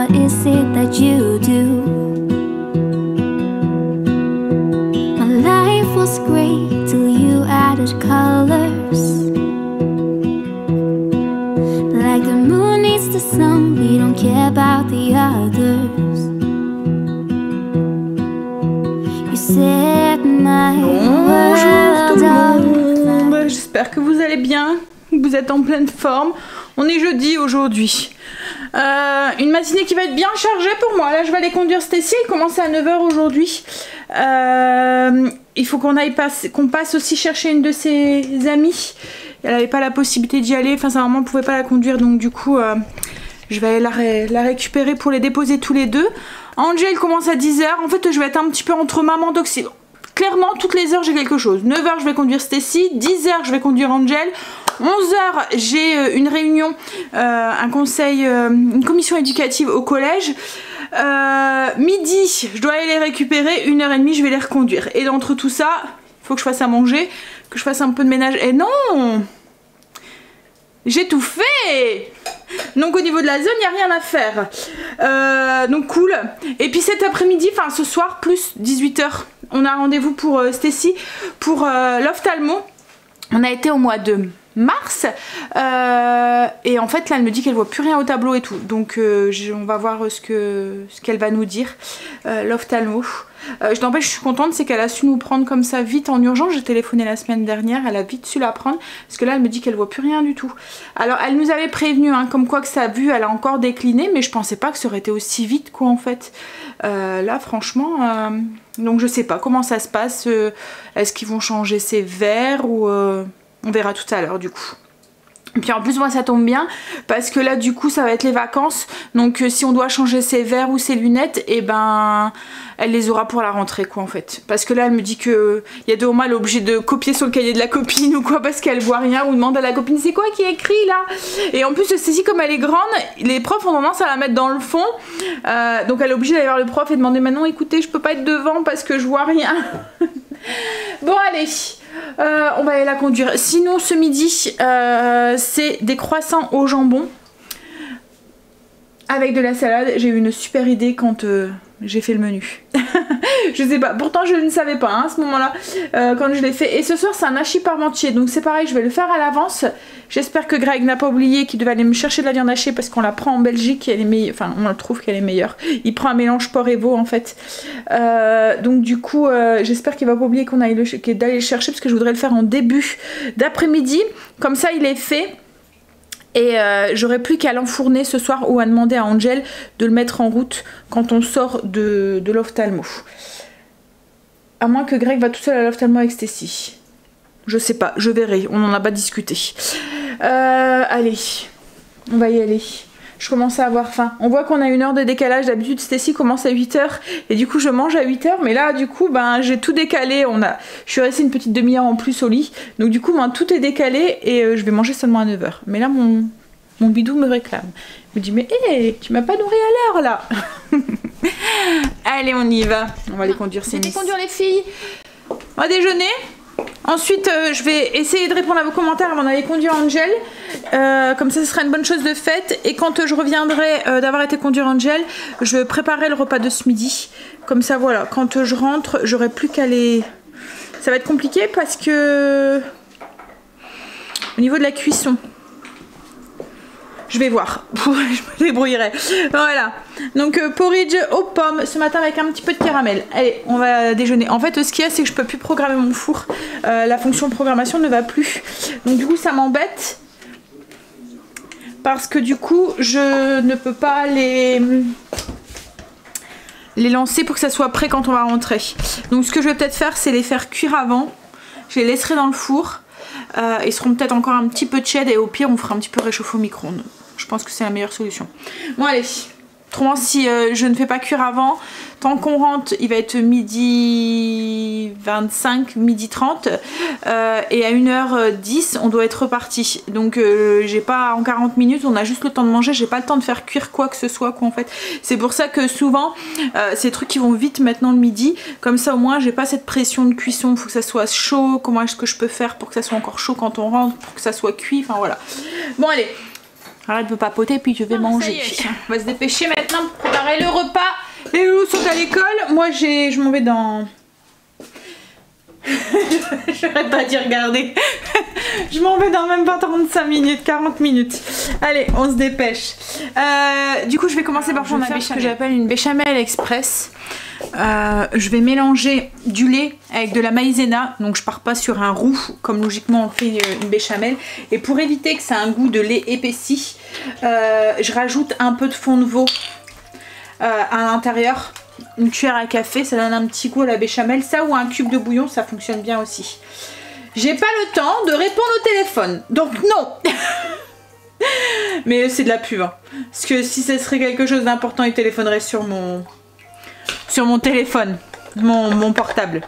what is it that you do? My life was great till you added colors. Like the moon needs the sun, we don't care about the others. You set my world on fire. J'espère que vous allez bien, que vous êtes en pleine forme. On est jeudi aujourd'hui. Une matinée qui va être bien chargée pour moi. Là, je vais aller conduire Stacy. Elle commence à 9 h aujourd'hui. Il faut qu'on passe aussi chercher une de ses amies. Elle n'avait pas la possibilité d'y aller. Enfin, sa maman ne pouvait pas la conduire. Donc, du coup, je vais aller la récupérer pour les déposer tous les deux. Angel commence à 10 h. En fait, je vais être un petit peu entre maman d'Oxy. Clairement, toutes les heures, j'ai quelque chose. 9 h, je vais conduire Stacy. 10 h, je vais conduire Angel. 11 h, j'ai une réunion, un conseil, une commission éducative au collège. Midi, je dois aller les récupérer. 1 h 30, je vais les reconduire. Et d'entre tout ça, il faut que je fasse à manger, que je fasse un peu de ménage. Et non, j'ai tout fait. Donc au niveau de la zone, il n'y a rien à faire. Donc cool. Et puis cet après-midi, enfin ce soir, plus 18 h, on a rendez-vous pour Stacy, pour l'ophtalmo. On a été au mois de mars et en fait là elle me dit qu'elle voit plus rien au tableau et tout, donc on va voir ce qu'elle va nous dire, l'ophtalmo. Je n'empêche, je suis contente, c'est qu'elle a su nous prendre comme ça vite en urgence. J'ai téléphoné la semaine dernière, elle a vite su la prendre parce que là elle me dit qu'elle voit plus rien du tout. Alors elle nous avait prévenu hein, comme quoi que sa vue elle a encore décliné, mais je pensais pas que ça aurait été aussi vite quoi en fait. Là franchement donc je sais pas comment ça se passe, est-ce qu'ils vont changer ses verres ou on verra tout à l'heure du coup. Et puis en plus moi ça tombe bien parce que là du coup ça va être les vacances, donc si on doit changer ses verres ou ses lunettes, et ben elle les aura pour la rentrée quoi en fait. Parce que là elle me dit que il y a 2 mois elle est obligée de copier sur le cahier de la copine ou quoi parce qu'elle voit rien, ou demande à la copine c'est quoi qui est écrit là. Et en plus Cécile comme elle est grande, les profs ont tendance à la mettre dans le fond, donc elle est obligée d'aller voir le prof et demander maintenant écoutez je peux pas être devant parce que je vois rien. Bon allez, on va aller la conduire. Sinon ce midi c'est des croissants au jambon avec de la salade. J'ai eu une super idée quand j'ai fait le menu. Je sais pas, pourtant je ne savais pas hein, à ce moment là quand je l'ai fait. Et ce soir c'est un hachis parmentier, donc c'est pareil, je vais le faire à l'avance. J'espère que Greg n'a pas oublié qu'il devait aller me chercher de la viande hachée parce qu'on la prend en Belgique, elle est meilleure, enfin on trouve qu'elle est meilleure. Il prend un mélange porc et veau en fait, donc du coup j'espère qu'il va pas oublier qu'on aille d'aller le chercher parce que je voudrais le faire en début d'après-midi, comme ça il est fait. Et j'aurais plus qu'à l'enfourner ce soir ou à demander à Angel de le mettre en route quand on sort de l'ophtalmo. À moins que Greg va tout seul à l'ophtalmo avec Stacy. Je sais pas, je verrai, on n'en a pas discuté. Allez, on va y aller. Je commence à avoir faim. On voit qu'on a 1 heure de décalage. D'habitude Stacy commence à 8 h et du coup je mange à 8 h. Mais là du coup ben j'ai tout décalé. Je suis restée une petite demi-heure en plus au lit. Donc du coup ben, tout est décalé et je vais manger seulement à 9 h. Mais là mon bidou me réclame. Il me dit mais hé, tu m'as pas nourri à l'heure là. Allez on y va. On va les conduire. C'est conduire les filles. On va déjeuner. Ensuite je vais essayer de répondre à vos commentaires avant d'aller conduire Angel, comme ça ce sera une bonne chose de faite. Et quand je reviendrai d'avoir été conduire Angel, je préparerai le repas de ce midi. Comme ça voilà, quand je rentre j'aurai plus qu'à les... Ça va être compliqué parce que au niveau de la cuisson je vais voir, je me débrouillerai. Voilà, donc porridge aux pommes ce matin avec un petit peu de caramel. Allez, on va déjeuner. En fait, ce qu'il y a, c'est que je peux plus programmer mon four. La fonction programmation ne va plus. Donc du coup, ça m'embête. Parce que du coup, je ne peux pas les lancer pour que ça soit prêt quand on va rentrer. Donc ce que je vais peut-être faire, c'est les faire cuire avant. Je les laisserai dans le four. Ils seront peut-être encore un petit peu tièdes et au pire, on fera un petit peu réchauffer au micro-ondes. Je pense que c'est la meilleure solution. Bon allez, autrement si je ne fais pas cuire avant, tant qu'on rentre il va être midi 25, midi 30 et à 1 h 10 on doit être reparti. Donc j'ai pas en 40 minutes, on a juste le temps de manger, j'ai pas le temps de faire cuire quoi que ce soit quoi en fait. C'est pour ça que souvent ces trucs qui vont vite maintenant le midi, comme ça au moins j'ai pas cette pression de cuisson, faut que ça soit chaud, comment est-ce que je peux faire pour que ça soit encore chaud quand on rentre, pour que ça soit cuit, enfin voilà. Bon allez. Arrête de papoter puis je vais manger. On va se dépêcher maintenant pour préparer le repas. Les loulous sont à l'école. Moi je m'en vais dans... J'aurais pas dit regarder. Je m'en vais dans même pas 35 minutes, 40 minutes. Allez, on se dépêche. Du coup, je vais commencer par faire ce que j'appelle une béchamel express. Je vais mélanger du lait avec de la maïzena. Donc je pars pas sur un roux comme logiquement on fait une béchamel. Et pour éviter que ça ait un goût de lait épaissi, je rajoute un peu de fond de veau à l'intérieur. Une cuillère à café, ça donne un petit goût à la béchamel. Ça ou un cube de bouillon, ça fonctionne bien aussi. J'ai pas le temps de répondre au téléphone, donc non. Mais c'est de la pub, hein. Parce que si ce serait quelque chose d'important, il téléphonerait sur mon téléphone, mon portable.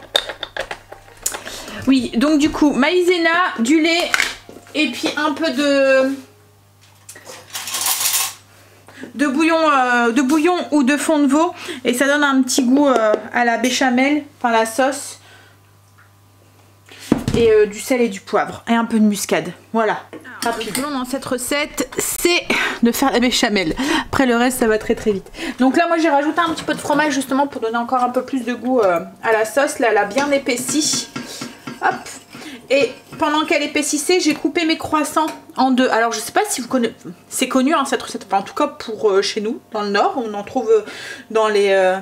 Oui, donc du coup, maïzena, du lait et puis un peu de bouillon ou de fond de veau, et ça donne un petit goût à la béchamel, enfin la sauce, et du sel et du poivre et un peu de muscade. Voilà. Le plan dans cette recette, c'est de faire la béchamel. Après le reste, ça va très très vite. Donc là, moi j'ai rajouté un petit peu de fromage justement pour donner encore un peu plus de goût à la sauce. Là, elle a bien épaissi. Hop. Et pendant qu'elle épaississait, j'ai coupé mes croissants en deux. Alors je sais pas si vous connaissez, c'est connu hein, cette recette, enfin, en tout cas pour chez nous, dans le nord, on en trouve dans les...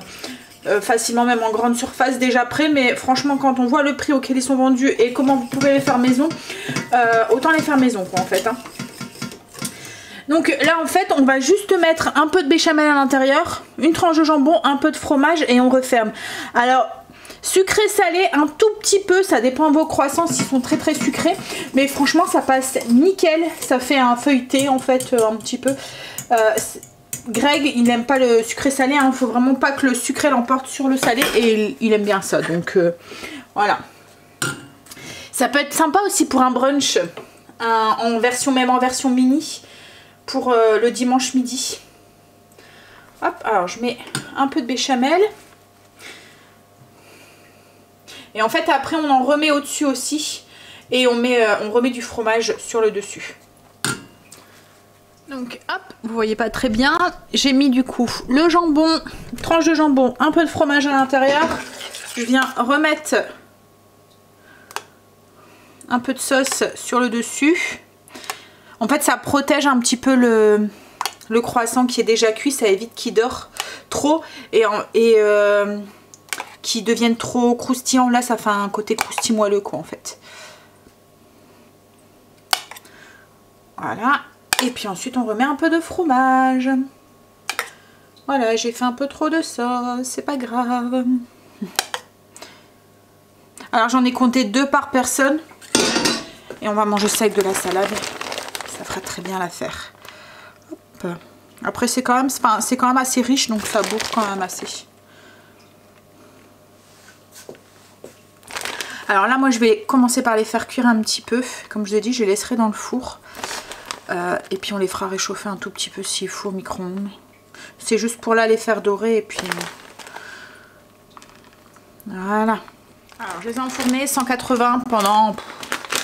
facilement même en grande surface déjà prêt, mais franchement quand on voit le prix auquel ils sont vendus et comment vous pouvez les faire maison, autant les faire maison quoi en fait hein. Donc là en fait on va juste mettre un peu de béchamel à l'intérieur, une tranche de jambon, un peu de fromage et on referme. Alors sucré salé un tout petit peu, ça dépend de vos croissants s'ils sont très très sucrés, mais franchement ça passe nickel, ça fait un feuilleté en fait un petit peu. Greg il n'aime pas le sucré salé, il ne faut vraiment pas que le sucré l'emporte sur le salé et il aime bien ça, donc voilà. Ça peut être sympa aussi pour un brunch, en version mini, pour le dimanche midi. Hop, alors je mets un peu de béchamel. Et en fait après on en remet au-dessus aussi et on remet du fromage sur le dessus. Donc hop, vous voyez pas très bien, j'ai mis du coup le jambon, tranche de jambon, un peu de fromage à l'intérieur. Je viens remettre un peu de sauce sur le dessus. En fait ça protège un petit peu le croissant qui est déjà cuit, ça évite qu'il dore trop et qu'il devienne trop croustillant. Là ça fait un côté croustillant moelleux quoi en fait. Voilà. Et puis ensuite on remet un peu de fromage. Voilà, j'ai fait un peu trop de sauce, c'est pas grave. Alors j'en ai compté 2 par personne. Et on va manger ça avec de la salade. Ça fera très bien l'affaire. Après c'est quand même assez riche, donc ça bouffe quand même assez. Alors là moi je vais commencer par les faire cuire un petit peu. Comme je vous ai dit, je les laisserai dans le four. Et puis on les fera réchauffer un tout petit peu s'il faut au micro-ondes. C'est juste pour là les faire dorer et puis voilà. Alors je les ai enfournés 180 pendant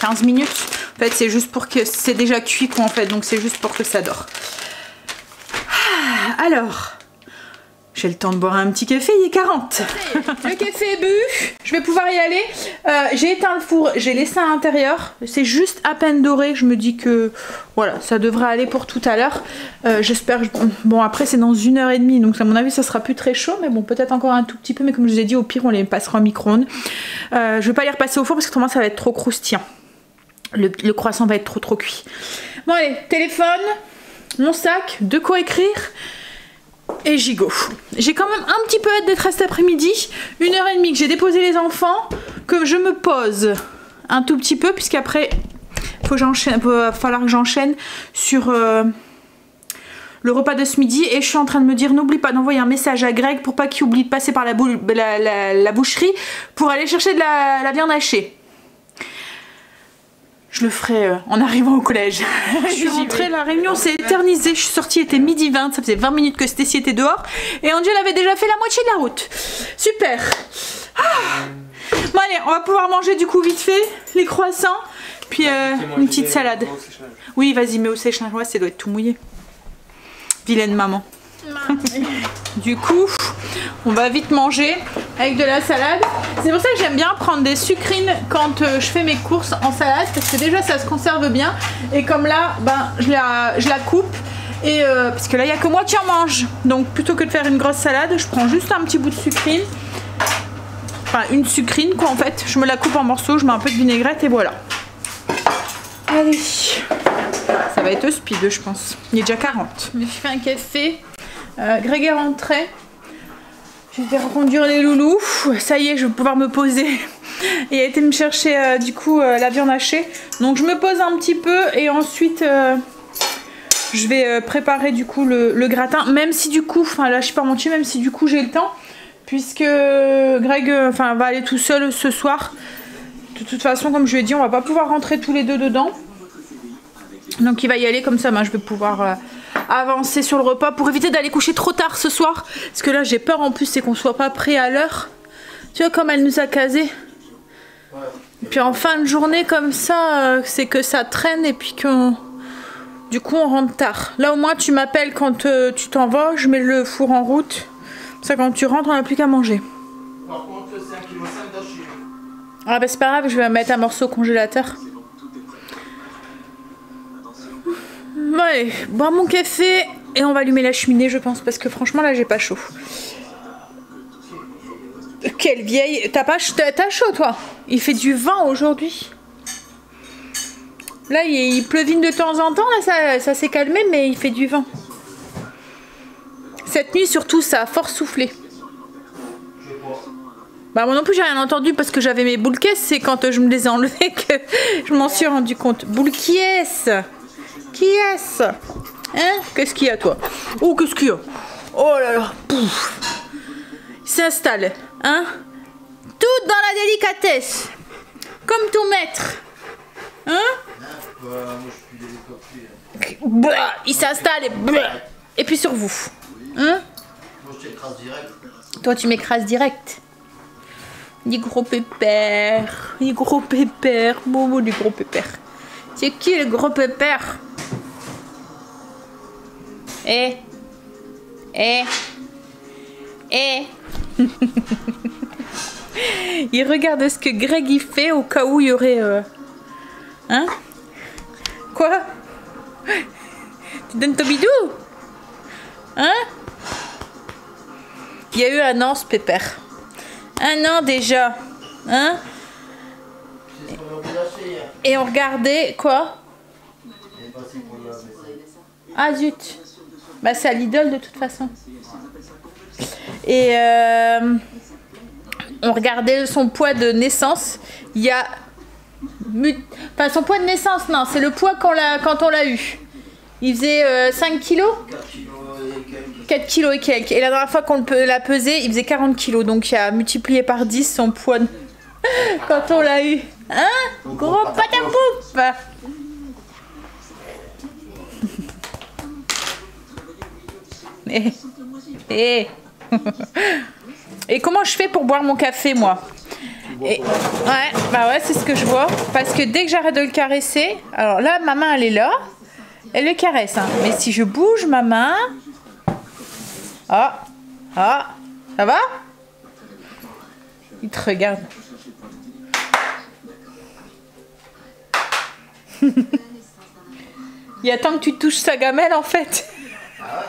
15 minutes. En fait c'est juste pour que c'est déjà cuit quoi en fait, donc c'est juste pour que ça dore. Alors j'ai le temps de boire un petit café, il est 40. Le café est bu, je vais pouvoir y aller. J'ai éteint le four, j'ai laissé à l'intérieur. C'est juste à peine doré, je me dis que voilà, ça devrait aller pour tout à l'heure. J'espère, bon après c'est dans 1h30, donc à mon avis ça sera plus très chaud, mais bon peut-être encore un tout petit peu, mais comme je vous ai dit au pire on les passera au micro-ondes. Je vais pas les repasser au four parce que autrement ça va être trop croustillant. Le croissant va être trop cuit. Bon allez, téléphone, mon sac, de quoi écrire. Et j'y go. J'ai quand même un petit peu hâte d'être à cet après-midi. 1h30 que j'ai déposé les enfants. Que je me pose un tout petit peu. Puisqu'après, va falloir que j'enchaîne sur le repas de ce midi. Et je suis en train de me dire, n'oublie pas d'envoyer un message à Greg pour pas qu'il oublie de passer par la boucherie pour aller chercher de la viande hachée. Je le ferai en arrivant au collège. Je suis rentrée, la réunion s'est éternisée. Je suis sortie, il était 12h20, ça faisait 20 minutes que Stécie était dehors. Et Angel avait déjà fait la moitié de la route. Super. Bon allez, on va pouvoir manger du coup vite fait les croissants. Puis une petite salade. Oui, vas-y, mets au sèche-linge. Ouais, ça doit être tout mouillé. Vilaine maman. Du coup, on va vite manger avec de la salade. C'est pour ça que j'aime bien prendre des sucrines quand je fais mes courses en salade, parce que déjà ça se conserve bien. Et comme là, ben, je la coupe. Et parce que là, il n'y a que moi qui en mange. Donc plutôt que de faire une grosse salade, je prends juste un petit bout de sucrine. Enfin, une sucrine quoi en fait. Je me la coupe en morceaux, je mets un peu de vinaigrette et voilà. Allez. Ça va être speed, je pense. Il est déjà 40. Je me suis fait un café. Greg est rentré. Je vais reconduire les loulous. Ça y est, je vais pouvoir me poser. Il a été me chercher du coup la viande hachée. Donc je me pose un petit peu et ensuite je vais préparer du coup le gratin. Même si du coup, enfin là je suis pas mentie, même si du coup j'ai le temps. Puisque Greg va aller tout seul ce soir. De toute façon, comme je lui ai dit, on va pas pouvoir rentrer tous les deux dedans. Donc il va y aller comme ça, je vais pouvoir avancer sur le repas pour éviter d'aller coucher trop tard ce soir. Parce que là j'ai peur en plus, c'est qu'on soit pas prêt à l'heure. Tu vois comme elle nous a casé. Et puis en fin de journée comme ça, c'est que ça traîne et puis que du coup on rentre tard. Là au moins tu m'appelles quand tu t'en vas, je mets le four en route. Comme ça quand tu rentres on n'a plus qu'à manger. Par contre c'est 1,5 kg d'hachis. Ah bah c'est pas grave, je vais mettre un morceau au congélateur. Bon allez, boire mon café et on va allumer la cheminée je pense parce que franchement là j'ai pas chaud. Quelle vieille... T'as chaud toi? Il fait du vent aujourd'hui. Là il pleuvine de temps en temps, là ça s'est calmé mais il fait du vent. Cette nuit surtout ça a fort soufflé. Bah moi non plus j'ai rien entendu parce que j'avais mes boules caisses, c'est quand je me les ai enlevées que je m'en suis rendu compte. Boules qui est-ce? Qui est-ce? Hein? Qu'est-ce qu'il y a toi? Oh qu'est-ce qu'il y a? Oh là là, pouf. Il s'installe, hein? Tout dans la délicatesse. Comme tout maître. Hein? Bah, il s'installe et puis sur vous. Hein? Moi je t'écrase direct. Toi tu m'écrases direct. Des gros pépères. Des gros pépères. Momo du gros pépère. C'est qui le gros pépère? Il regarde ce que Greg y fait au cas où il y aurait... Hein? Quoi? Tu donnes ton bidou? Hein? Il y a eu un an ce pépère. Un an déjà. Hein? Et on regardait... Quoi? Ah zut. Bah c'est à l'idole de toute façon. Et on regardait son poids de naissance. Il y a... Enfin son poids de naissance, non, c'est le poids quand on l'a eu. Il faisait 5 kilos 4 kilos et quelques. Et la dernière fois qu'on l'a pesé, il faisait 40 kilos. Donc il a multiplié par 10 son poids quand on l'a eu. Hein? Gros patapoup! Et comment je fais pour boire mon café moi? Ouais, bah ouais, c'est ce que je vois. Parce que dès que j'arrête de le caresser, alors là, ma main elle est là, elle le caresse. Hein. Mais si je bouge ma main, ça va? Il te regarde. Il attend que tu touches sa gamelle en fait. Ah ouais.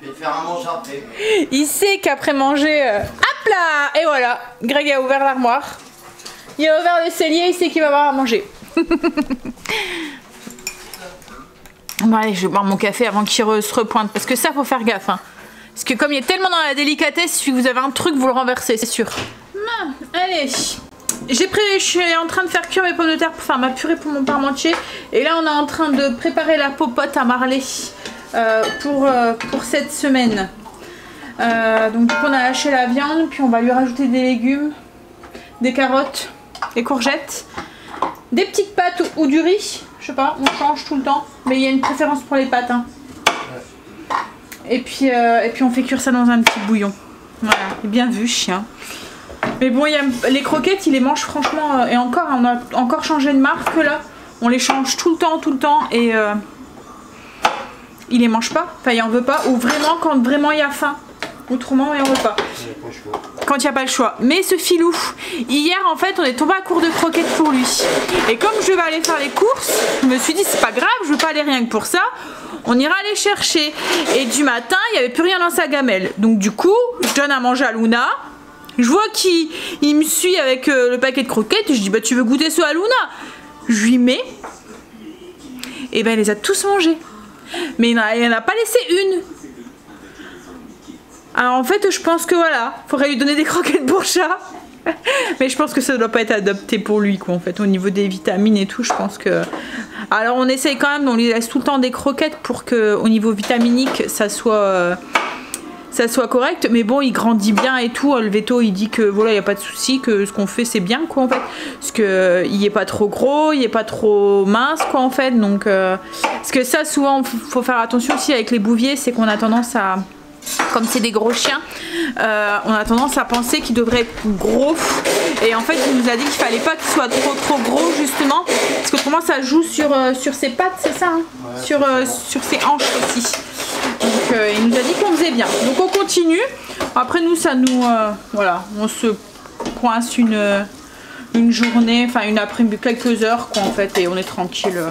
Je vais te faire un manger après. Il sait qu'après manger... Hop là! Et voilà, Greg a ouvert l'armoire. Il a ouvert le cellier, il sait qu'il va avoir à manger. Bon allez, je vais boire mon café avant qu'il se repointe. Parce que ça, faut faire gaffe. Hein. Parce que comme il est tellement dans la délicatesse, si vous avez un truc, vous le renversez, c'est sûr. Non, allez. Je suis en train de faire cuire mes pommes de terre pour faire ma purée pour mon parmentier. Et là, on est en train de préparer la popote à Marley pour cette semaine. Donc du coup, on a haché la viande, puis on va lui rajouter des légumes, des carottes, des courgettes, des petites pâtes ou du riz. Je sais pas, on change tout le temps, mais il y a une préférence pour les pâtes. Hein. Et puis on fait cuire ça dans un petit bouillon. Voilà, bien vu, chien. Mais bon, les croquettes, il les mange franchement. Et encore, on a encore changé de marque là. On les change tout le temps et il les mange pas. Enfin, il en veut pas. Ou vraiment, quand vraiment il y a faim. Autrement, il en veut pas. Quand il n'y a pas le choix. Mais ce filou, hier en fait, on est tombé à court de croquettes pour lui. Et comme je vais aller faire les courses, je me suis dit, c'est pas grave, je veux pas aller rien que pour ça. On ira les chercher. Et du matin, il n'y avait plus rien dans sa gamelle. Donc du coup, je donne à manger à Luna. Je vois qu'il me suit avec le paquet de croquettes. Et je dis, bah tu veux goûter ce à Luna? Je lui mets. Et ben, elle les a tous mangés. Mais il n'en a pas laissé une. Alors en fait, je pense que voilà, faudrait lui donner des croquettes pour chat. Mais je pense que ça doit pas être adapté pour lui, quoi, en fait, au niveau des vitamines et tout. Je pense que. Alors on essaye quand même, on lui laisse tout le temps des croquettes pour que, au niveau vitaminique, ça soit correct. Mais bon, il grandit bien et tout. Le veto, il dit que voilà, il n'y a pas de souci, que ce qu'on fait c'est bien, quoi, en fait. Parce que il est pas trop gros, il est pas trop mince, quoi, en fait. Donc, parce que ça, souvent, faut faire attention aussi avec les bouviers, c'est qu'on a tendance à. Comme c'est des gros chiens, on a tendance à penser qu'ils devraient être gros. Et en fait, il nous a dit qu'il fallait pas qu'ils soient trop gros, justement. Parce qu'autrement, ça joue sur ses pattes, c'est ça, hein, ouais, sur ses hanches aussi. Donc, il nous a dit qu'on faisait bien. Donc, on continue. Après, nous, ça nous... voilà, on se coince une journée, enfin, une après-midi, quelques heures, quoi, en fait. Et on est tranquille.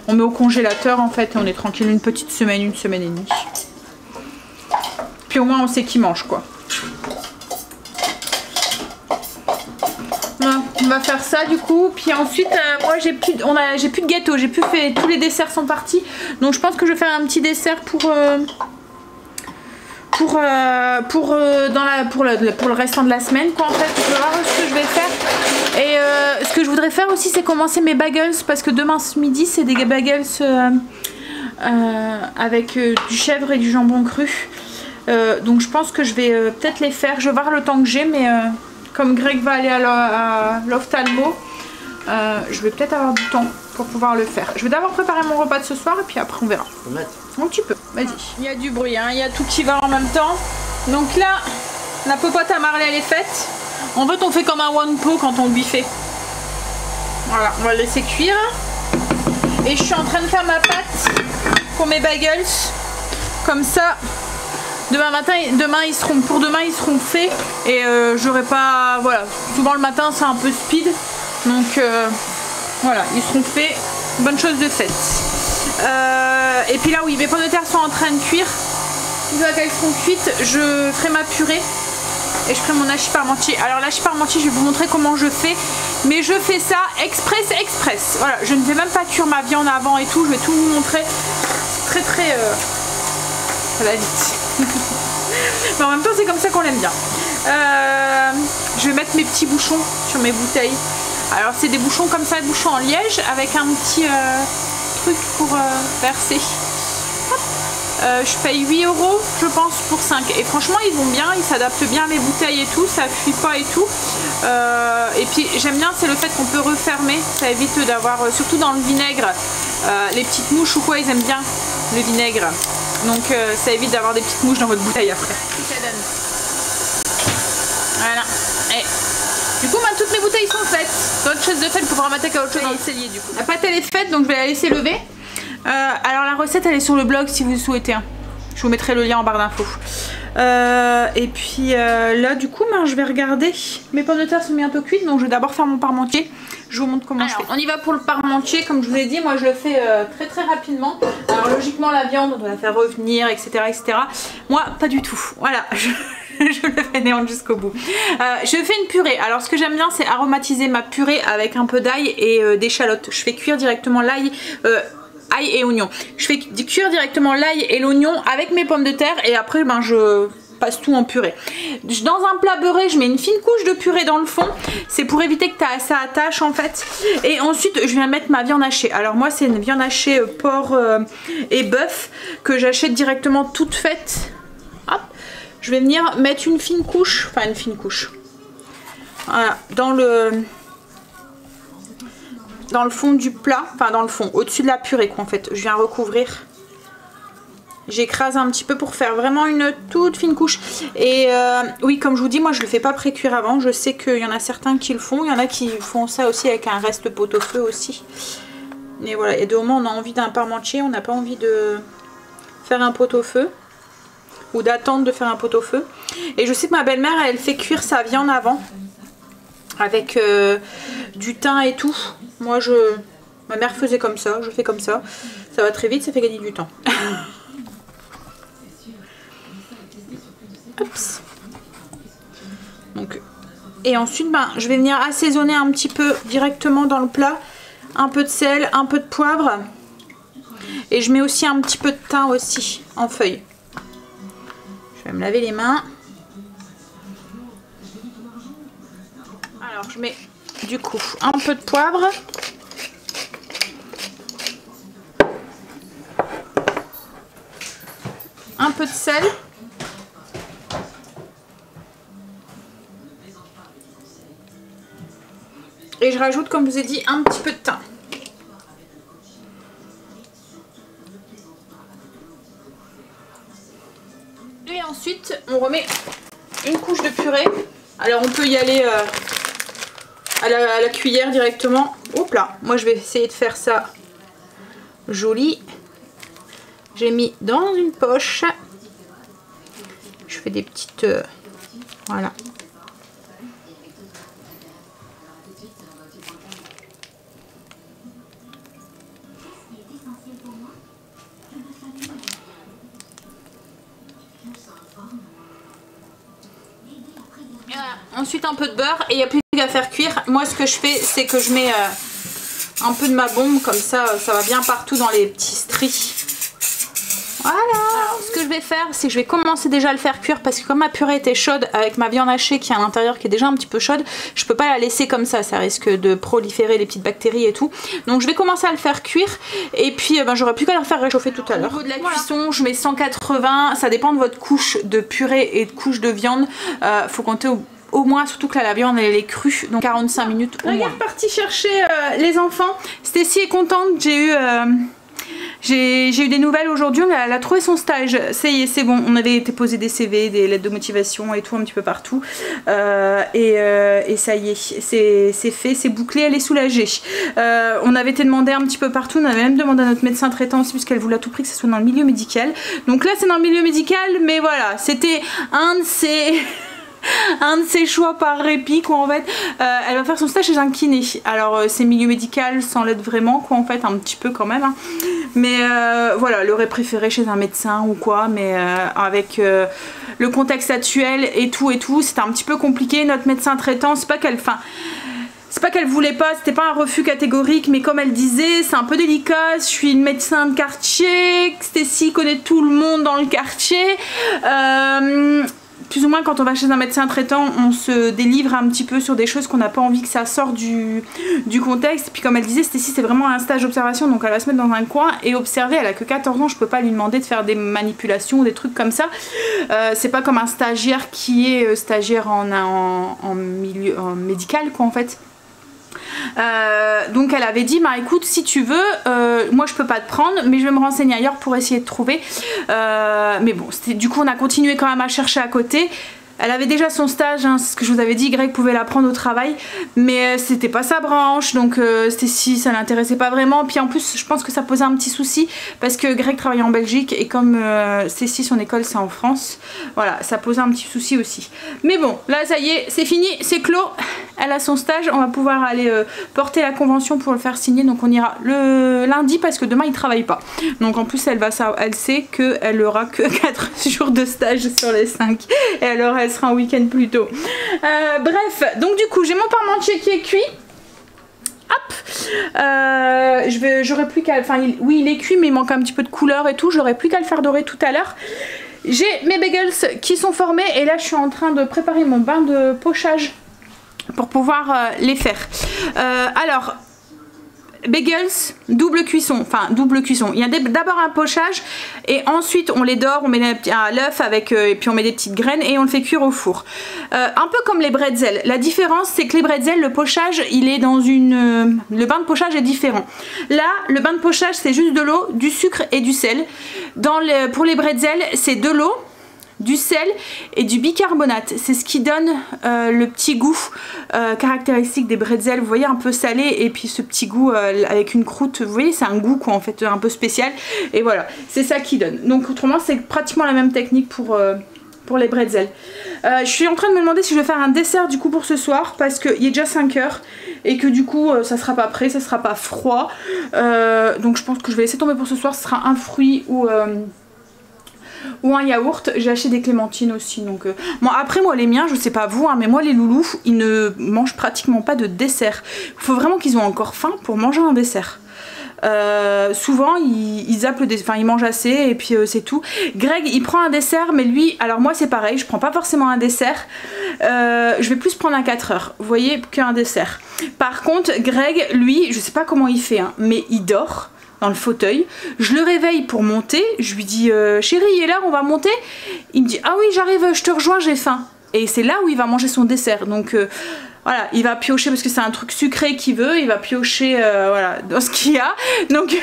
On met au congélateur, en fait, et on est tranquille une petite semaine, une semaine et demie. Puis au moins on sait qui mange, quoi. Voilà, on va faire ça du coup. Puis ensuite moi j'ai plus de gâteau, j'ai plus fait, tous les desserts sont partis. Donc je pense que je vais faire un petit dessert pour le restant de la semaine, quoi, en fait. Je vais voir ce que je vais faire. Et ce que je voudrais faire aussi, c'est commencer mes bagels, parce que demain ce midi c'est des bagels avec du chèvre et du jambon cru. Donc je pense que je vais peut-être les faire. Je vais voir le temps que j'ai, mais comme Greg va aller à l'ophtalmo, je vais peut-être avoir du temps pour pouvoir le faire. Je vais d'abord préparer mon repas de ce soir et puis après on verra. Un petit peu, vas-y. Il y a du bruit, hein, il y a tout qui va en même temps. Donc là, la popote à Marley elle est faite. En fait on fait comme un one pot quand on lui fait. Voilà, on va le laisser cuire. Et je suis en train de faire ma pâte pour mes bagels. Comme ça, demain ils seront faits. Et j'aurai pas... Voilà, souvent le matin c'est un peu speed. Donc voilà, ils seront faits. Bonne chose de faite. Et puis là oui, mes pommes de terre sont en train de cuire. Une fois qu'elles seront cuites, je ferai ma purée. Et je ferai mon hachis parmentier. Alors l'hachis parmentier, je vais vous montrer comment je fais. Mais je fais ça express. Voilà, je ne vais même pas cuire ma viande avant et tout. Je vais tout vous montrer. Très ça va vite. Mais en même temps c'est comme ça qu'on l'aime bien. Je vais mettre mes petits bouchons sur mes bouteilles. Alors c'est des bouchons comme ça, des bouchons en liège avec un petit truc pour verser. Je paye 8 € je pense pour 5. Et franchement ils vont bien, ils s'adaptent bien les bouteilles et tout, ça fuit pas et tout. Et puis j'aime bien, c'est le fait qu'on peut refermer. Ça évite d'avoir, surtout dans le vinaigre, les petites mouches ou quoi, ils aiment bien le vinaigre. Donc ça évite d'avoir des petites mouches dans votre bouteille après. Ça donne. Voilà. Et du coup toutes mes bouteilles sont faites. D'autres choses de fait pour pouvoir m'attaquer à autre chose dans le cellier du coup. La pâte elle est faite, donc je vais la laisser lever. Alors la recette elle est sur le blog si vous le souhaitez. Je vous mettrai le lien en barre d'infos. Et puis là du coup je vais regarder. Mes pommes de terre sont bientôt cuites, donc je vais d'abord faire mon parmentier. Je vous montre comment je fais. On y va pour le parmentier, comme je vous ai dit, moi je le fais très rapidement. Alors logiquement la viande on doit la faire revenir, etc. Moi pas du tout. Voilà, je le fais néant jusqu'au bout. Je fais une purée. Alors ce que j'aime bien c'est aromatiser ma purée avec un peu d'ail et d'échalotes. Je fais cuire directement l'ail. Ail et oignon. Je fais cuire directement l'ail et l'oignon avec mes pommes de terre et après je passe tout en purée. Dans un plat beurré, je mets une fine couche de purée dans le fond. C'est pour éviter que ça attache en fait. Et ensuite, je viens mettre ma viande hachée. Alors moi, c'est une viande hachée porc et bœuf que j'achète directement toute faite. Hop. Je vais venir mettre une fine couche, enfin une fine couche. Voilà, dans le fond du plat, enfin dans le fond, au-dessus de la purée quoi en fait. Je viens recouvrir J'écrase un petit peu pour faire vraiment une toute fine couche. Et oui, comme je vous dis, moi je le fais pas pré-cuire avant. Je sais qu'il y en a certains qui le font. Il y en a qui font ça aussi avec un reste pot-au-feu aussi. Et voilà, et de moment on a envie d'un parmentier, on n'a pas envie de faire un pot-au-feu. Ou d'attendre de faire un pot-au-feu. Et je sais que ma belle-mère, elle fait cuire sa viande avant. Avec du thym et tout. Moi, ma mère faisait comme ça, je fais comme ça. Ça va très vite, ça fait gagner du temps. Oups. Donc, et ensuite, ben, je vais venir assaisonner un petit peu directement dans le plat. Un peu de sel, un peu de poivre. Et je mets aussi un petit peu de thym aussi, en feuilles. Je vais me laver les mains. Alors je mets du coup un peu de poivre. Un peu de sel. Et je rajoute, comme je vous ai dit, un petit peu de thym. Et ensuite, on remet une couche de purée. Alors, on peut y aller à la cuillère directement. Hop là, moi je vais essayer de faire ça joli. J'ai mis dans une poche. Je fais des petites... voilà. Ensuite un peu de beurre et il n'y a plus qu'à faire cuire. Moi ce que je fais c'est que je mets un peu de ma bombe comme ça, ça va bien partout dans les petits stries. Voilà. Alors ce que je vais faire c'est que je vais commencer déjà à le faire cuire parce que comme ma purée était chaude avec ma viande hachée qui est à l'intérieur qui est déjà un petit peu chaude, je peux pas la laisser comme ça risque de proliférer les petites bactéries et tout. Donc je vais commencer à le faire cuire et puis ben, j'aurai plus qu'à le faire réchauffer tout à l'heure. Au niveau de la cuisson je mets 180, ça dépend de votre couche de purée et de couche de viande, faut compter au moins, surtout que là la viande elle est crue, donc 45 minutes au moins. Regarde, partie chercher les enfants. Stacy est contente, j'ai eu des nouvelles aujourd'hui, elle a trouvé son stage, ça y est, c'est bon, on avait été poser des CV, des lettres de motivation et tout un petit peu partout, et ça y est, c'est fait, c'est bouclé, elle est soulagée. On avait été demandé un petit peu partout, on avait même demandé à notre médecin traitant aussi puisqu'elle voulait à tout prix que ce soit dans le milieu médical, donc là c'est dans le milieu médical, mais voilà, c'était un de ces choix par répit quoi en fait. Elle va faire son stage chez un kiné, alors c'est milieu médical sans l'aide vraiment quoi en fait, un petit peu quand même hein. Mais voilà, elle aurait préféré chez un médecin ou quoi, mais avec le contexte actuel et tout c'était un petit peu compliqué. Notre médecin traitant, c'est pas qu'elle voulait pas, c'était pas un refus catégorique, mais comme elle disait, c'est un peu délicat, je suis une médecin de quartier, Stacy connaît tout le monde dans le quartier, plus ou moins quand on va chez un médecin traitant on se délivre un petit peu sur des choses qu'on n'a pas envie que ça sorte du contexte. Puis comme elle disait, Stacy c'est vraiment un stage d'observation, donc elle va se mettre dans un coin et observer. Elle a que 14 ans, je peux pas lui demander de faire des manipulations ou des trucs comme ça. C'est pas comme un stagiaire qui est stagiaire en milieu médical quoi en fait. Donc elle avait dit bah écoute si tu veux moi je peux pas te prendre mais je vais me renseigner ailleurs pour essayer de trouver, mais bon du coup on a continué quand même à chercher à côté. Elle avait déjà son stage, hein, c'est ce que je vous avais dit, Greg pouvait la prendre au travail, mais c'était pas sa branche, donc Stacy ça l'intéressait pas vraiment. Puis en plus je pense que ça posait un petit souci parce que Greg travaillait en Belgique et comme Stacy son école c'est en France, voilà ça posait un petit souci aussi. Mais bon là ça y est, c'est fini, c'est clos, elle a son stage, on va pouvoir aller porter la convention pour le faire signer, donc on ira le lundi parce que demain il travaille pas. Donc en plus elle sait qu'elle aura que 4 jours de stage sur les 5 et alors elle sera un week-end plus tôt. Bref, donc du coup j'ai mon parmentier qui est cuit. Hop, j'aurais plus qu'à, enfin oui il est cuit mais il manque un petit peu de couleur et tout, j'aurais plus qu'à le faire dorer tout à l'heure. J'ai mes bagels qui sont formés et là je suis en train de préparer mon bain de pochage pour pouvoir les faire. Alors bagels double cuisson, enfin double cuisson. Il y a d'abord un pochage et ensuite on les dore, on met l'œuf avec et puis on met des petites graines et on le fait cuire au four. Un peu comme les bretzels. La différence c'est que les bretzels, le pochage il est dans une... le bain de pochage est différent. Là le bain de pochage c'est juste de l'eau, du sucre et du sel. Pour les bretzels c'est de l'eau, du sel et du bicarbonate. C'est ce qui donne le petit goût caractéristique des bretzels. Vous voyez, un peu salé et puis ce petit goût avec une croûte. Vous voyez, c'est un goût quoi en fait un peu spécial. Et voilà, c'est ça qui donne. Donc autrement, c'est pratiquement la même technique pour les bretzels. Je suis en train de me demander si je vais faire un dessert du coup pour ce soir parce qu'il est déjà 5 h et que du coup ça sera pas prêt, ça sera pas froid. Donc je pense que je vais laisser tomber pour ce soir. Ce sera un fruit ou un yaourt. J'ai acheté des clémentines aussi donc bon, après moi les miens je sais pas vous hein, mais moi les loulous ils ne mangent pratiquement pas de dessert. Il faut vraiment qu'ils ont encore faim pour manger un dessert. Souvent ils zappent le dessert, enfin ils mangent assez et puis c'est tout. Greg il prend un dessert mais lui, alors moi c'est pareil, je prends pas forcément un dessert, je vais plus prendre un 4 heures, vous voyez, qu'un dessert. Par contre Greg lui, je sais pas comment il fait hein, mais il dort dans le fauteuil, je le réveille pour monter, je lui dis chérie il est l'heure, on va monter, il me dit ah oui j'arrive, je te rejoins, j'ai faim, et c'est là où il va manger son dessert. Donc voilà, il va piocher parce que c'est un truc sucré qu'il veut, il va piocher voilà, dans ce qu'il y a. Donc,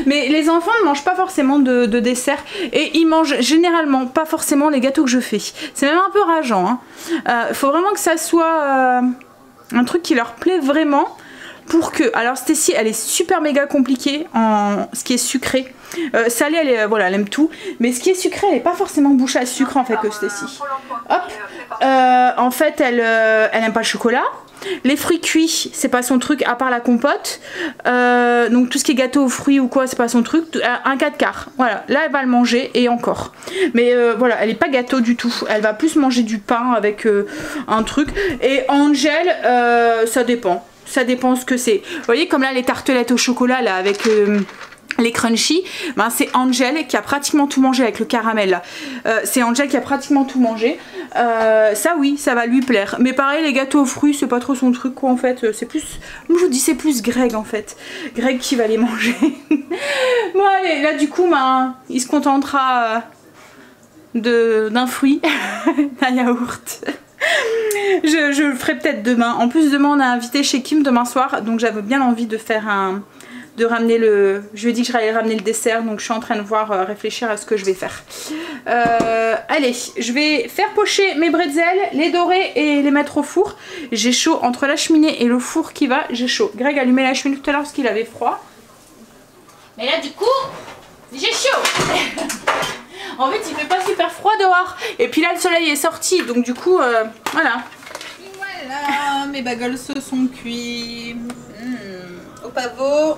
mais les enfants ne mangent pas forcément de dessert et ils mangent généralement pas forcément les gâteaux que je fais. C'est même un peu rageant. Hein. Faut vraiment que ça soit un truc qui leur plaît vraiment. Pour que, alors Stacy elle est super méga compliquée en ce qui est sucré, salé elle est, voilà elle aime tout, mais ce qui est sucré elle est pas forcément bouche à sucre en fait que Stacy. Hop, en fait elle aime pas le chocolat, les fruits cuits c'est pas son truc à part la compote, donc tout ce qui est gâteau aux fruits ou quoi c'est pas son truc, un 4/4, voilà là elle va le manger et encore, mais voilà elle est pas gâteau du tout, elle va plus manger du pain avec un truc, et Angel ça dépend. Ça dépend ce que c'est. Vous voyez comme là les tartelettes au chocolat là avec les crunchy, ben, c'est Angel qui a pratiquement tout mangé avec le caramel là. C'est Angel qui a pratiquement tout mangé. Ça oui, ça va lui plaire. Mais pareil les gâteaux aux fruits c'est pas trop son truc quoi en fait. C'est plus, moi je vous dis c'est plus Greg en fait. Greg qui va les manger. Bon allez, là du coup ben, il se contentera d'un fruit, d'un yaourt. Je le ferai peut-être demain. En plus demain on a invité chez Kim demain soir, donc j'avais bien envie de faire ramener le... Je lui ai dit que j'allais ramener le dessert, donc je suis en train de voir, réfléchir à ce que je vais faire. Allez, je vais faire pocher mes bretzels, les dorer et les mettre au four. J'ai chaud entre la cheminée et le four qui va, j'ai chaud. Greg a allumé la cheminée tout à l'heure parce qu'il avait froid. Mais là du coup, j'ai chaud. En fait il fait pas super froid dehors. Et puis là le soleil est sorti, donc du coup voilà. Et voilà, mes bagels se sont cuits au pavot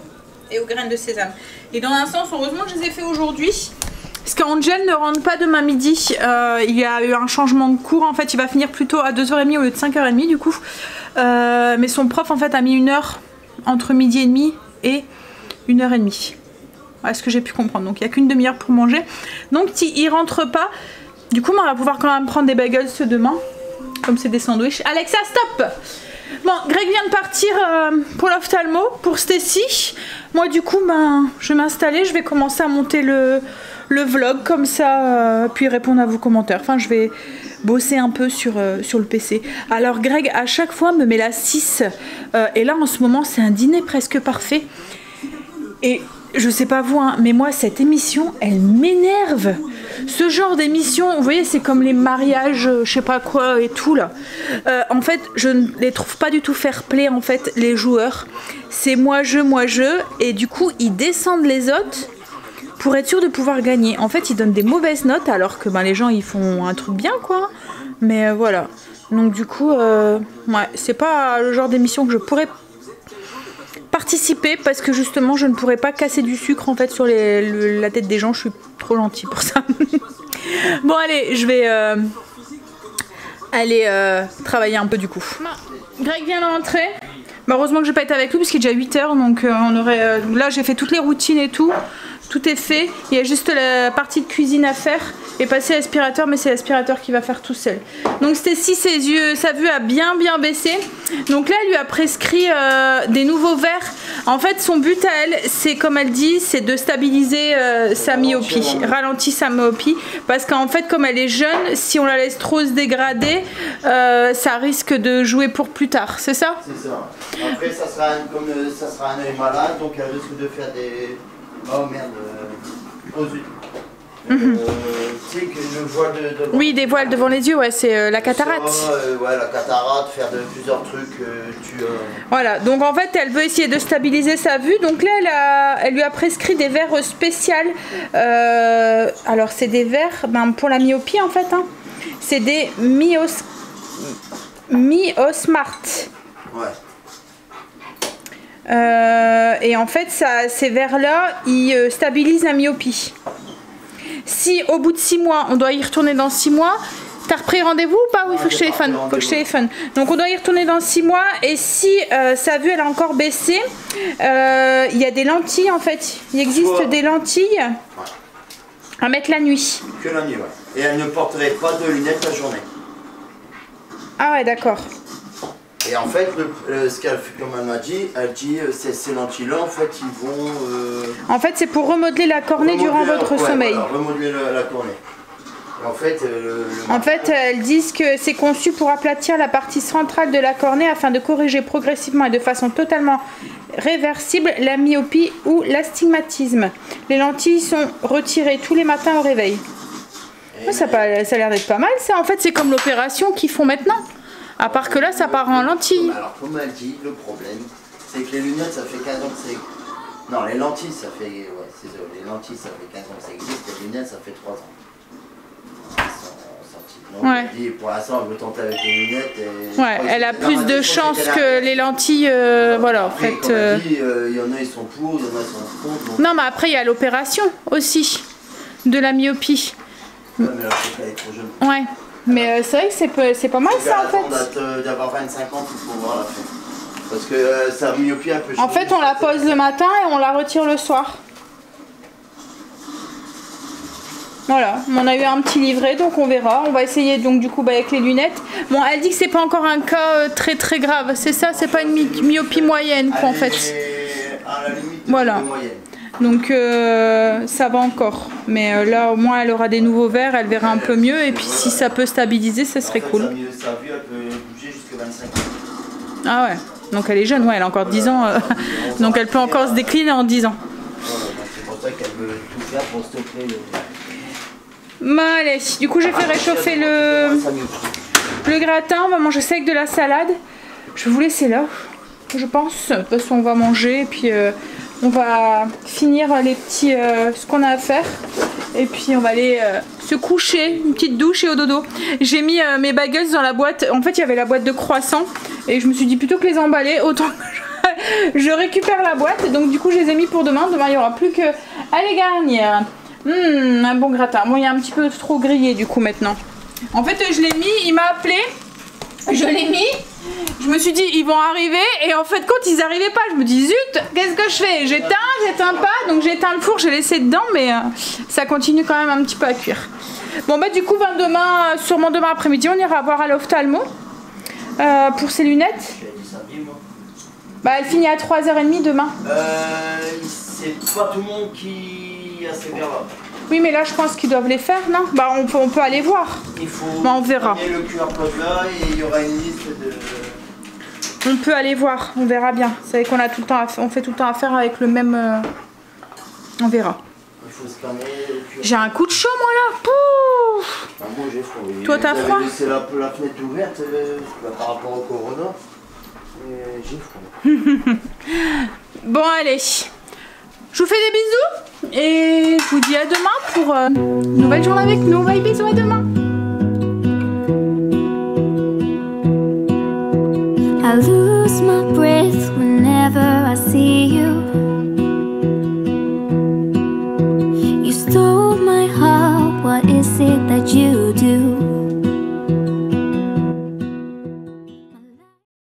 et aux graines de sésame. Et dans un sens heureusement que je les ai fait aujourd'hui. Parce qu'Angel ne rentre pas demain midi. Il y a eu un changement de cours. En fait il va finir plutôt à 2 h 30 au lieu de 5 h 30 du coup. Mais son prof en fait a mis 1 heure entre midi et demi et 1 h 30. Est-ce que j'ai pu comprendre, donc il n'y a qu'une demi-heure pour manger, donc il rentre pas, du coup on va pouvoir quand même prendre des bagels demain, comme c'est des sandwichs. Alexa stop. Bon, Greg vient de partir pour l'ophtalmo, pour Stacy. Moi du coup ben, je vais m'installer, je vais commencer à monter le vlog comme ça, puis répondre à vos commentaires, enfin je vais bosser un peu sur le PC. Alors Greg à chaque fois me met la 6, et là en ce moment c'est un dîner presque parfait, et je sais pas vous, hein, mais moi cette émission elle m'énerve. Ce genre d'émission, vous voyez, c'est comme les mariages, je sais pas quoi et tout là. En fait, je ne les trouve pas du tout fair play en fait, les joueurs. C'est moi je, et du coup ils descendent les autres pour être sûr de pouvoir gagner. En fait, ils donnent des mauvaises notes alors que ben, les gens ils font un truc bien quoi. Mais voilà. Donc du coup, ouais, c'est pas le genre d'émission que je pourrais participer parce que justement je ne pourrais pas casser du sucre en fait sur la tête des gens, je suis trop gentille pour ça. Bon allez, je vais aller travailler un peu du coup. Greg vient d'entrer. Heureusement que je vais pas être avec lui parce qu'il est déjà 8 h, donc on aurait là j'ai fait toutes les routines et tout. Tout est fait, il y a juste la partie de cuisine à faire et passer l'aspirateur, mais c'est l'aspirateur qui va faire tout seul. Donc Stacy, ses yeux, sa vue a bien baissé. Donc là, elle lui a prescrit des nouveaux verres. En fait, son but à elle, c'est comme elle dit, c'est de stabiliser sa myopie, ralentir sa myopie. Parce qu'en fait, comme elle est jeune, si on la laisse trop se dégrader, ça risque de jouer pour plus tard. C'est ça? C'est ça. Après, ça sera un œil malade, donc elle risque de faire des... Oh merde, aux yeux. Tu sais que le voile devant. Oui, des voiles devant les yeux, ouais, c'est la cataracte. Ça, ouais, la cataracte, faire plusieurs trucs. Voilà, donc en fait, elle veut essayer de stabiliser sa vue. Donc là, elle lui a prescrit des verres spéciaux. Alors, c'est des verres pour la myopie, en fait. Hein. C'est des Myosmart. Ouais. Et en fait, ces verres-là, ils stabilisent la myopie. Si au bout de 6 mois, on doit y retourner dans 6 mois, t'as repris rendez-vous ou pas? Oui, il faut que je téléphone. Donc on doit y retourner dans 6 mois. Et si sa vue elle a encore baissé, il y a des lentilles en fait. Il existe des lentilles à mettre la nuit. Que la nuit, ouais. Et elle ne porterait pas de lunettes la journée. Ah ouais, d'accord. Et en fait, ce qu'elle fait, comme elle m'a dit, ces lentilles-là, en fait, ils vont... En fait, c'est pour remodeler la cornée durant votre sommeil. Voilà, remodeler la cornée. Et en fait, elles disent que c'est conçu pour aplatir la partie centrale de la cornée afin de corriger progressivement et de façon totalement réversible la myopie ou l'astigmatisme. Les lentilles sont retirées tous les matins au réveil. Ça a l'air d'être pas mal, ça. En fait, c'est comme l'opération qu'ils font maintenant. À part que là, ça part en lentilles. Alors, comme elle dit, le problème, c'est que les lunettes, ça fait 15 ans que c'est... Non, les lentilles, ça fait... Ouais, c'est ça. Les lentilles, ça fait 15 ans que ça existe. Les lunettes, ça fait 3 ans. Elles sont sorties. Donc, elle dit, pour l'instant, elle veut tenter avec les lunettes. Et ouais, elle a plus de chance que les lentilles. Voilà, en fait. Comme elle dit, il y en a, ils sont pour, il y en a, ils sont contre. Donc... Non, mais après, il y a l'opération aussi de la myopie. Ouais, mais là, c'est qu'elle est trop jeune. Ouais. Mais c'est vrai que c'est pas mal ça en fait. D'avoir 25 ans pour pouvoir la faire. Parce que sa myopie un peu changer. En fait, on la pose le matin et on la retire le soir. Voilà, on a eu un petit livret donc on verra. On va essayer donc du coup avec les lunettes. Bon, elle dit que c'est pas encore un cas très très grave. C'est ça, c'est pas une myopie moyenne quoi en fait. À la limite, voilà. Donc ça va encore. Mais là au moins elle aura des nouveaux verres, elle verra un peu mieux. Et puis si ça peut stabiliser, ça serait cool. Sa vue, elle peut bouger jusqu'à 25 ans. Ah ouais, donc elle est jeune, ouais, elle a encore 10 ans. Donc elle peut encore se décliner en 10 ans. Voilà, c'est pour ça qu'elle veut tout faire pour stopper le... Bon allez, du coup j'ai fait réchauffer le gratin. On va manger ça avec de la salade. Je vais vous laisser là, je pense. Parce qu'on va manger et puis... on va finir les petits ce qu'on a à faire et puis on va aller se coucher, une petite douche et au dodo. J'ai mis mes bagels dans la boîte. En fait il y avait la boîte de croissants et je me suis dit plutôt que les emballer autant que je récupère la boîte. Donc du coup je les ai mis pour demain. Demain il n'y aura plus que à les garnir. Un bon gratin. Bon il y a un petit peu trop grillé du coup maintenant. En fait je l'ai mis, il m'a appelé, je l'ai mis. Je me suis dit ils vont arriver et en fait quand ils arrivaient pas je me dis zut, qu'est-ce que je fais? J'éteins pas, donc j'éteins le four, j'ai laissé dedans mais ça continue quand même un petit peu à cuire. Bon bah du coup demain, sûrement demain après-midi on ira voir à l'ophtalmo pour ses lunettes. Bah elle finit à 3h30 demain. C'est pas tout le monde qui a ces verres là. Oui mais là je pense qu'ils doivent les faire non? Bah on peut aller voir. Il faut on verra. le QR code là et il y aura une liste de... On peut aller voir, on verra bien. Vous savez qu'on a tout le temps on fait tout le temps affaire avec le même... On verra. Il faut scanner le QR. J'ai un coup de chaud moi là. Pouf. Ah, moi j'ai froid. Toi t'as froid? C'est la fenêtre ouverte par rapport au corona. J'ai froid. Bon allez. Je vous fais des bisous et je vous dis à demain pour une nouvelle journée avec nous. Bye, bisous, à demain. I lose my breath whenever I see you. You stole my heart, what is it that you